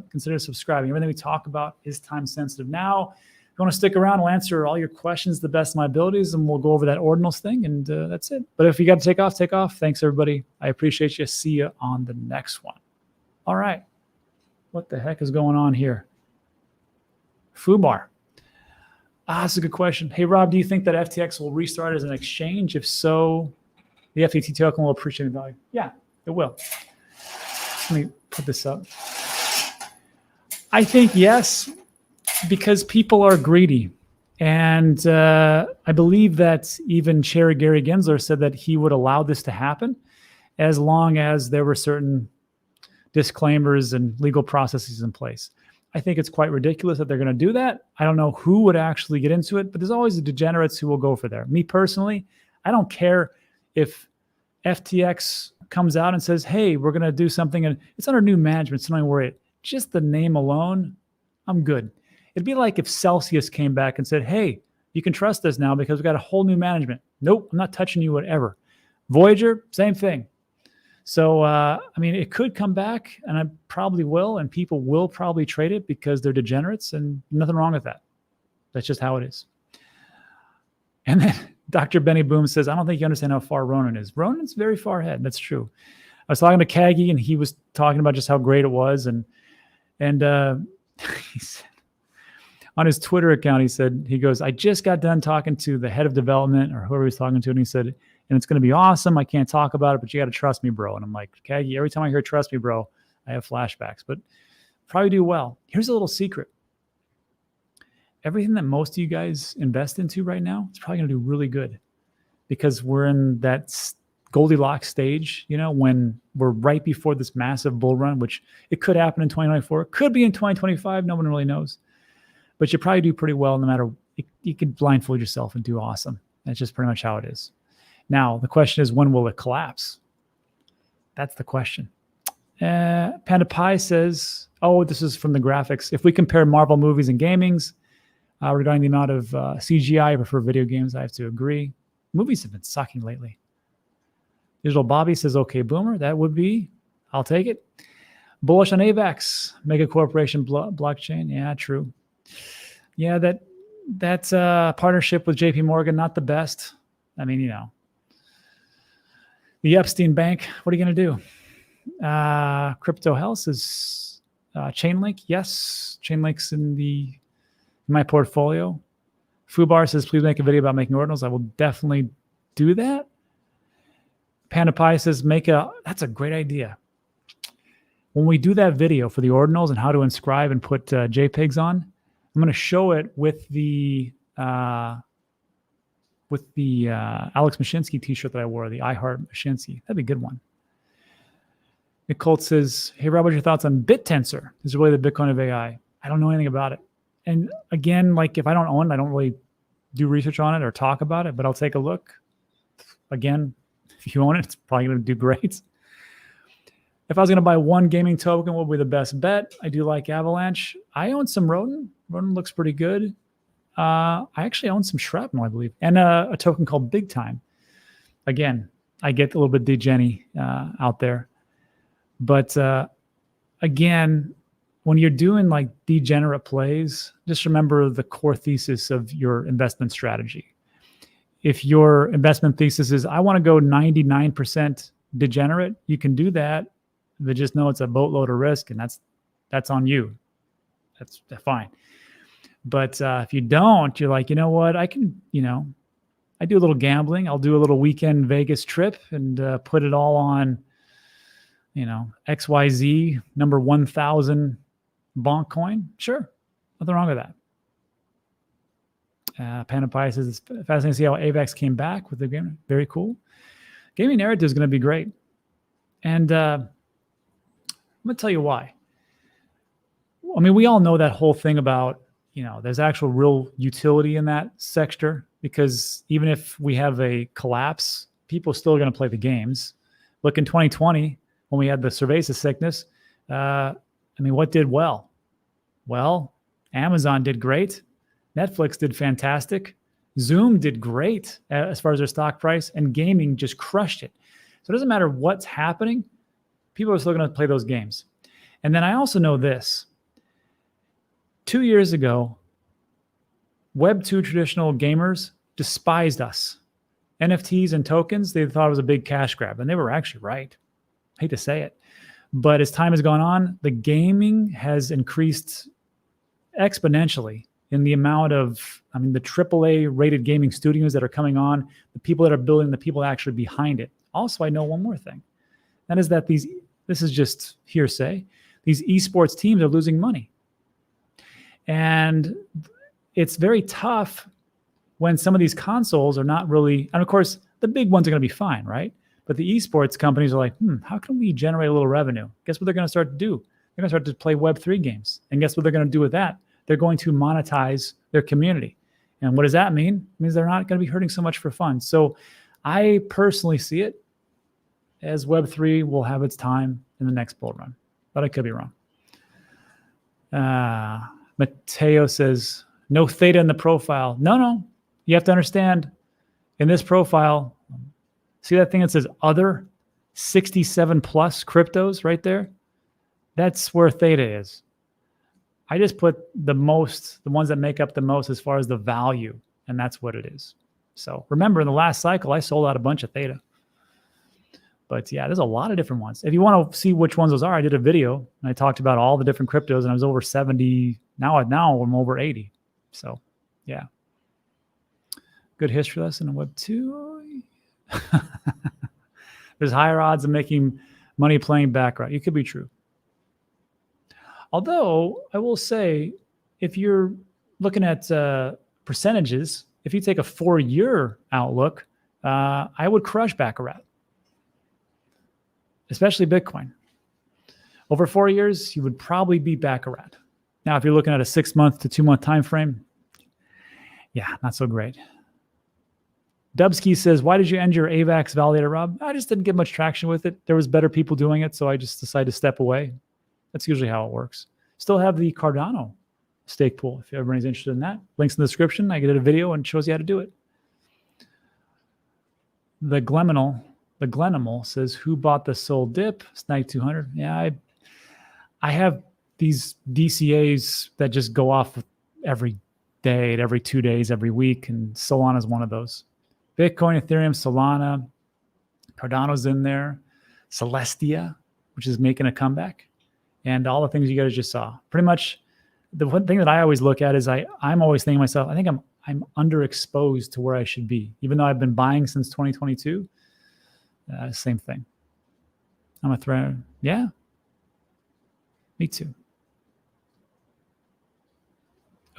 consider subscribing. Everything we talk about is time sensitive. Now, if you want to stick around, I'll answer all your questions to the best of my abilities, and we'll go over that ordinals thing, and that's it. But if you got to take off, take off. Thanks, everybody. I appreciate you. See you on the next one. All right. What the heck is going on here? Fubar. That's a good question. Hey, Rob, do you think that FTX will restart as an exchange? If so, the FTT token will appreciate in value. Yeah, it will. Let me put this up. I think yes, because people are greedy. And I believe that even Chair Gary Gensler said that he would allow this to happen as long as there were certain disclaimers and legal processes in place. I think it's quite ridiculous that they're going to do that. I don't know who would actually get into it, but there's always the degenerates who will go for there. Me personally, I don't care if FTX comes out and says, hey, we're going to do something, and it's under new management, so don't worry. Just the name alone, I'm good. It'd be like if Celsius came back and said, hey, you can trust us now because we've got a whole new management. Nope, I'm not touching you, whatever. Voyager, same thing. So, I mean, it could come back, and I probably will, and people will probably trade it because they're degenerates, and nothing wrong with that. That's just how it is. And then Dr. Benny Boom says, I don't think you understand how far Ronin is. Ronin's very far ahead. That's true. I was talking to Kagi, and he was talking about just how great it was, and he said, on his Twitter account, he goes, I just got done talking to the head of development or whoever he's talking to, and he said, and it's going to be awesome. I can't talk about it, but you got to trust me, bro. And I'm like, Kagi, every time I hear trust me, bro, I have flashbacks, but probably do well. Here's a little secret. Everything that most of you guys invest into right now, it's probably going to do really good because we're in that Goldiloks stage, you know, when we're right before this massive bull run, which it could happen in 2024, could be in 2025. No one really knows, but you probably do pretty well no matter, you could blindfold yourself and do awesome. That's just pretty much how it is. Now, the question is, when will it collapse? That's the question. Panda Pie says, oh, this is from the graphics. If we compare Marvel movies and gamings regarding the amount of CGI I prefer video games, I have to agree. Movies have been sucking lately. Digital Bobby says, okay, Boomer, that would be, I'll take it. Bullish on AVAX, Mega Corporation blockchain. Yeah, true. Yeah, that's partnership with JP Morgan, not the best. I mean, you know. The Epstein Bank, what are you going to do? Crypto Health is Chainlink. Yes, Chainlink's in my portfolio. Fubar says, please make a video about making ordinals. I will definitely do that. Panda Pie says, that's a great idea. When we do that video for the ordinals and how to inscribe and put JPEGs on, I'm going to show it with the Alex Mashinsky t-shirt that I wore, the I Heart Mashinsky. That'd be a good one. Nicole says, hey, Rob, what's your thoughts on BitTensor? Is it really the Bitcoin of AI? I don't know anything about it. And again, like if I don't own it, I don't really do research on it or talk about it, but I'll take a look. Again, if you own it, it's probably going to do great. If I was going to buy one gaming token, what would be the best bet? I do like Avalanche. I own some Ronin. Ronin looks pretty good. I actually own some Shrapnel, I believe, and a token called Big Time. Again, I get a little bit degen-y out there. But again, when you're doing like degenerate plays, just remember the core thesis of your investment strategy. If your investment thesis is, I want to go 99% degenerate, you can do that, but just know it's a boatload of risk, and that's on you. That's fine. But if you don't, you're like, you know what, I can, you know, I do a little gambling. I'll do a little weekend Vegas trip and put it all on, you know, XYZ number 1,000 bonk coin. Sure. Nothing wrong with that. Panda Pie says, it's fascinating to see how AVAX came back with the game. Very cool. Gaming narrative is going to be great. And I'm going to tell you why. I mean, we all know that whole thing about, you know, there's actual real utility in that sector, because even if we have a collapse, people are still going to play the games. Look, in 2020, when we had the cerveza sickness, I mean, what did well? Well, Amazon did great. Netflix did fantastic. Zoom did great as far as their stock price, and gaming just crushed it. So it doesn't matter what's happening. People are still going to play those games. And then I also know this. 2 years ago, Web 2 traditional gamers despised us. NFTs and tokens, they thought it was a big cash grab, and they were actually right. I hate to say it. But as time has gone on, the gaming has increased exponentially in the amount of, the AAA rated gaming studios that are coming on, the people that are building, the people actually behind it. Also, I know one more thing. That is that this is just hearsay, these esports teams are losing money. And it's very tough when some of these consoles are not really, and of course, the big ones are going to be fine, right? But the esports companies are like, how can we generate a little revenue? Guess what they're going to start to do? They're going to start to play Web3 games. And guess what they're going to do with that? They're going to monetize their community. And what does that mean? It means they're not going to be hurting so much for fun. So I personally see it as Web3 will have its time in the next bull run. But I could be wrong. Mateo says, no theta in the profile. No. You have to understand, in this profile, see that thing that says other 67 plus cryptos right there? That's where theta is. I just put the ones that make up the most as far as the value, and that's what it is. So remember, in the last cycle, I sold out a bunch of theta. But yeah, there's a lot of different ones. If you want to see which ones those are, I did a video, and I talked about all the different cryptos, and I was over 70. Now I'm over 80. So yeah. Good history lesson in Web 2. There's higher odds of making money playing Backround. It could be true. Although I will say, if you're looking at percentages, if you take a 4-year outlook, I would crush Backround, especially Bitcoin. Over 4 years, you would probably beat Backround. Now, if you're looking at a 6-month to 2-month time frame, yeah, not so great. Dubsky says, why did you end your AVAX validator, Rob? I just didn't get much traction with it. There was better people doing it, so I just decided to step away. That's usually how it works. Still have the Cardano stake pool if everybody's interested in that. Links in the description. I did a video and shows you how to do it. The Glenimal says, who bought the Soul Dip? Snipe 200. Yeah, I have these DCAs that just go off every day, every 2 days, every week, and Solana is one of those. Bitcoin, Ethereum, Solana, Cardano's in there, Celestia, which is making a comeback, and all the things you guys just saw. Pretty much the one thing that I always look at is I'm always thinking to myself, I think I'm underexposed to where I should be. Even though I've been buying since 2022, same thing. I'm a threat. Yeah, me too.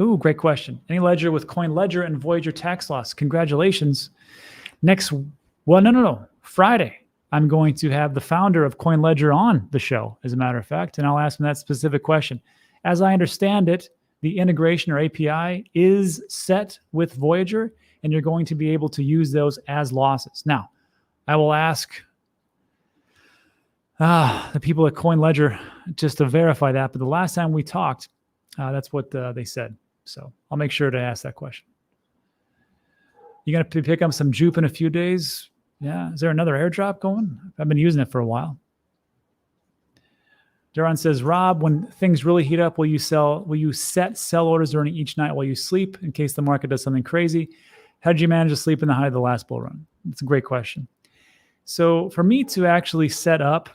Ooh, great question. Any ledger with Coin Ledger and Voyager tax loss? Congratulations. Friday, I'm going to have the founder of Coin Ledger on the show, as a matter of fact, and I'll ask him that specific question. As I understand it, the integration or API is set with Voyager, and you're going to be able to use those as losses. Now, I will ask the people at Coin Ledger just to verify that, but the last time we talked, that's what they said. So I'll make sure to ask that question. You going to pick up some Jupe in a few days? Yeah. Is there another airdrop going? I've been using it for a while. Duran says, Rob, when things really heat up, will you set sell orders during each night while you sleep in case the market does something crazy? How did you manage to sleep in the height of the last bull run? It's a great question. So for me to actually set up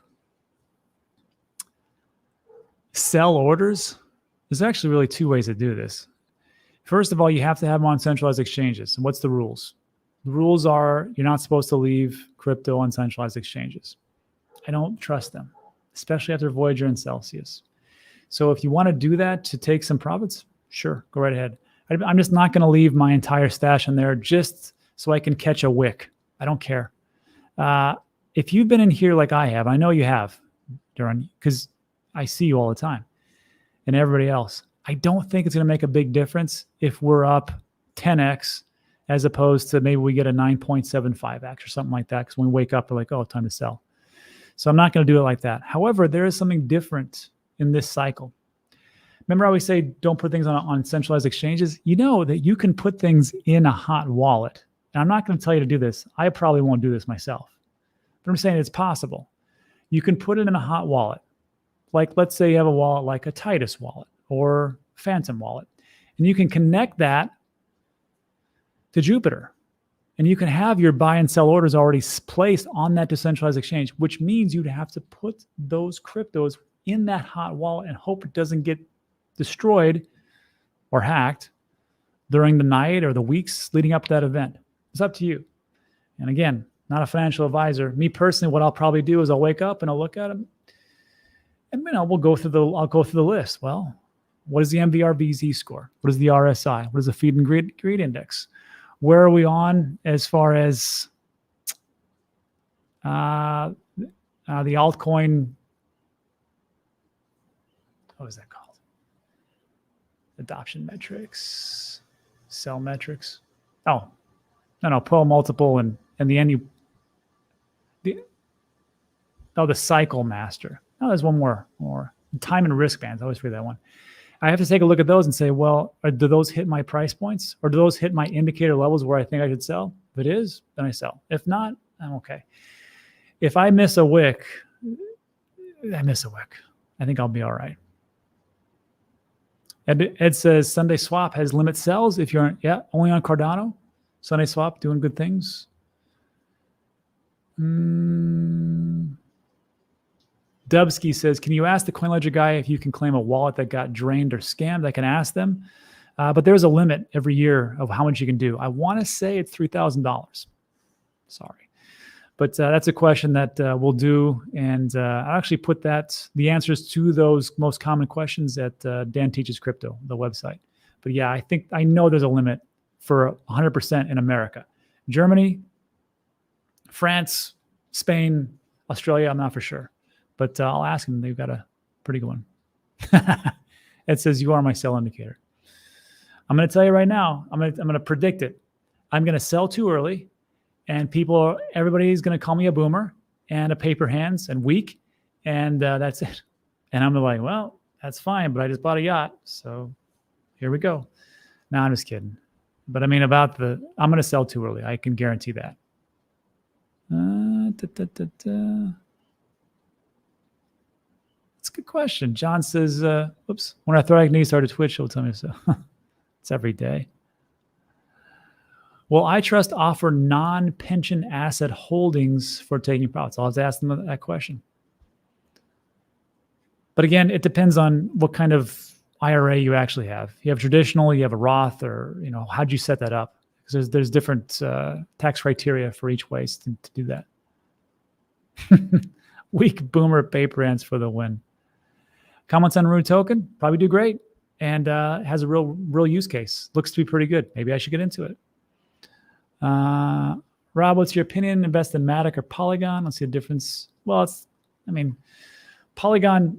sell orders, there's actually really 2 ways to do this. First of all, you have to have them on centralized exchanges. And what's the rules? The rules are you're not supposed to leave crypto on centralized exchanges. I don't trust them, especially after Voyager and Celsius. So if you want to do that to take some profits, sure, go right ahead. I'm just not going to leave my entire stash in there just so I can catch a wick. I don't care. If you've been in here like I have, I know you have, Duran, because I see you all the time, and everybody else. I don't think it's going to make a big difference if we're up 10x as opposed to maybe we get a 9.75x or something like that, because when we wake up, we're like, oh, time to sell. So I'm not going to do it like that. However, there is something different in this cycle. Remember how we say don't put things on centralized exchanges? You know that you can put things in a hot wallet. And I'm not going to tell you to do this. I probably won't do this myself. But I'm saying it's possible. You can put it in a hot wallet. Like, let's say you have a wallet like a Titus wallet, or Phantom wallet. And you can connect that to Jupiter. And you can have your buy and sell orders already placed on that decentralized exchange, which means you'd have to put those cryptos in that hot wallet and hope it doesn't get destroyed or hacked during the night or the weeks leading up to that event. It's up to you. And again, not a financial advisor. Me personally, what I'll probably do is I'll wake up and I'll look at them, and I'll go through the list. Well, what is the MVRBZ score? What is the RSI? What is the feed and greed index? Where are we on as far as the altcoin? What is that called? Adoption metrics, sell metrics. Oh, no, Pearl multiple and the the cycle master. Oh, there's one more. Time and risk bands. I always forget that one. I have to take a look at those and say, well, do those hit my price points, or do those hit my indicator levels where I think I should sell? If it is, then I sell. If not, I'm okay. If I miss a wick, I think I'll be all right. Ed says Sunday Swap has limit sells if you're only on Cardano. Sunday Swap doing good things. Dubsky says, can you ask the CoinLedger guy if you can claim a wallet that got drained or scammed? I can ask them. But there's a limit every year of how much you can do. I want to say it's $3,000. Sorry. But that's a question that we'll do. And I'll actually put the answers to those most common questions at Dan Teaches Crypto, the website. But yeah, I know there's a limit for 100% in America. Germany, France, Spain, Australia, I'm not for sure. But I'll ask them. They've got a pretty good one. It says, you are my sell indicator. I'm going to tell you right now, I'm going to predict it. I'm going to sell too early, and everybody's going to call me a boomer and a paper hands and weak, and that's it. And I'm like, well, that's fine, but I just bought a yacht, so here we go. No, I'm just kidding. But I mean, I'm going to sell too early. I can guarantee that. That's a good question. John says, when arthritic knee started to twitch, he'll tell me so. It's every day. Will iTRUST offer non-pension asset holdings for taking profits? I'll have to ask them that question. But again, it depends on what kind of IRA you actually have. You have traditional, you have a Roth, or how'd you set that up? Because there's different tax criteria for each way to do that. Weak boomer paper ants for the win. Comments on Rune token, probably do great, and has a real use case. Looks to be pretty good. Maybe I should get into it. Rob, what's your opinion? Invest in Matic or Polygon? Let's see a difference. Well, Polygon,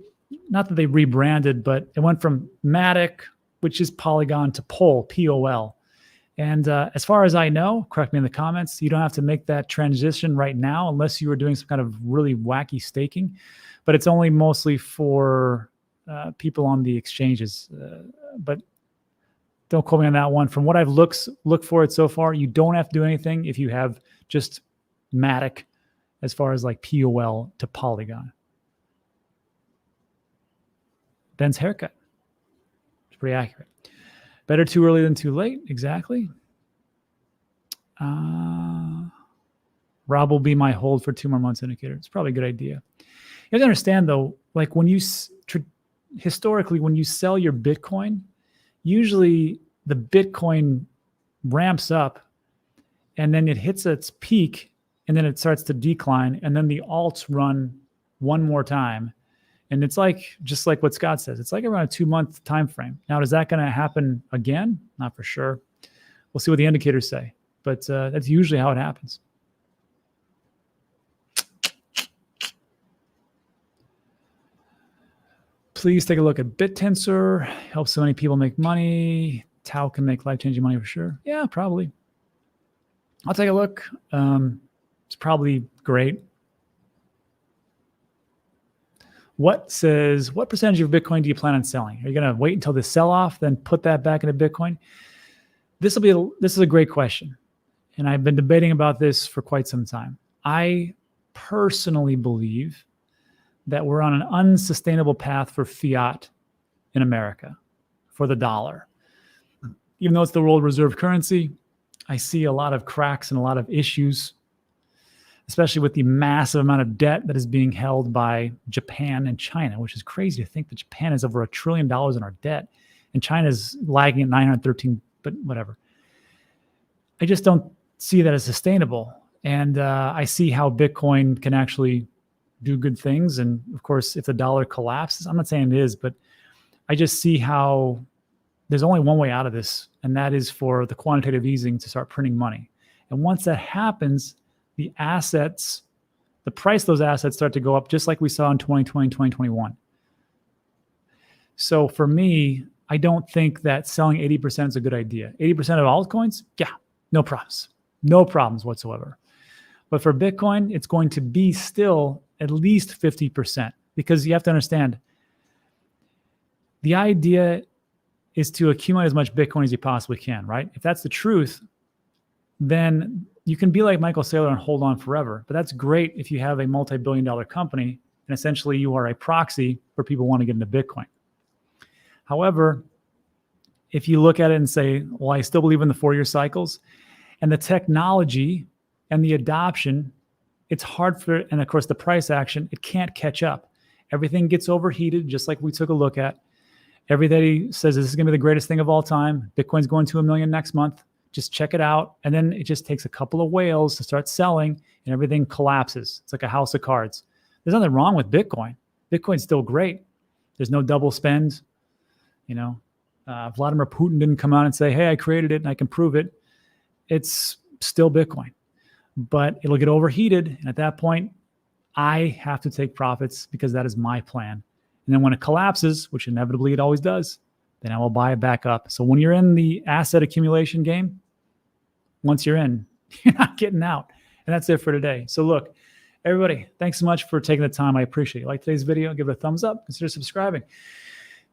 not that they rebranded, but it went from Matic, which is Polygon, to Pol, P-O-L. And as far as I know, correct me in the comments, you don't have to make that transition right now unless you were doing some kind of really wacky staking. But it's only mostly for people on the exchanges. But don't quote me on that one. From what I've looked for it so far, you don't have to do anything if you have just Matic as far as like POL to Polygon. Ben's haircut. It's pretty accurate. Better too early than too late. Exactly. Rob will be my hold for 2 more months indicator. It's probably a good idea. You have to understand though, like historically, when you sell your Bitcoin, usually the Bitcoin ramps up and then it hits its peak and then it starts to decline, and then the alts run one more time. And it's just like what Scott says, it's like around a 2-month time frame. Now, is that going to happen again? Not for sure. We'll see what the indicators say, but that's usually how it happens. Please take a look at BitTensor. Helps so many people make money. Tau can make life-changing money for sure. Yeah, probably. I'll take a look. It's probably great. What percentage of Bitcoin do you plan on selling? Are you going to wait until the sell-off, then put that back into Bitcoin? This is a great question. And I've been debating about this for quite some time. I personally believe that we're on an unsustainable path for fiat in America for the dollar. Even though it's the world reserve currency, I see a lot of cracks and a lot of issues, especially with the massive amount of debt that is being held by Japan and China, which is crazy to think that Japan is over $1 trillion in our debt and China is lagging at 913, but whatever. I just don't see that as sustainable. And I see how Bitcoin can actually do good things. And of course, if the dollar collapses, I'm not saying it is, but I just see how there's only one way out of this, and that is for the quantitative easing to start printing money. And once that happens, the assets, the price of those assets start to go up, just like we saw in 2020, 2021. So for me, I don't think that selling 80% is a good idea. 80% of altcoins, yeah, no problems. No problems whatsoever. But for Bitcoin, it's going to be still at least 50%, because you have to understand, the idea is to accumulate as much Bitcoin as you possibly can, right? If that's the truth, then you can be like Michael Saylor and hold on forever. But that's great if you have a multi-billion-dollar company and essentially you are a proxy for people who want to get into Bitcoin. However, if you look at it and say, well, I still believe in the 4-year cycles and the technology and the adoption, it's hard for, and of course the price action, it can't catch up. Everything gets overheated, just like we took a look at. Everybody says this is going to be the greatest thing of all time. Bitcoin's going to $1 million next month. Just check it out. And then it just takes a couple of whales to start selling and everything collapses. It's like a house of cards. There's nothing wrong with Bitcoin. Bitcoin's still great. There's no double spend. You know, Vladimir Putin didn't come out and say, hey, I created it and I can prove it. It's still Bitcoin. But it'll get overheated. And at that point, I have to take profits because that is my plan. And then when it collapses, which inevitably it always does, then I will buy it back up. So when you're in the asset accumulation game, once you're in, you're not getting out. And that's it for today. So look, everybody, thanks so much for taking the time. I appreciate it. Like today's video, give it a thumbs up, consider subscribing.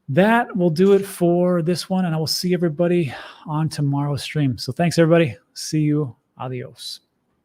That will do it for this one. And I will see everybody on tomorrow's stream. So thanks, everybody. See you. Adios.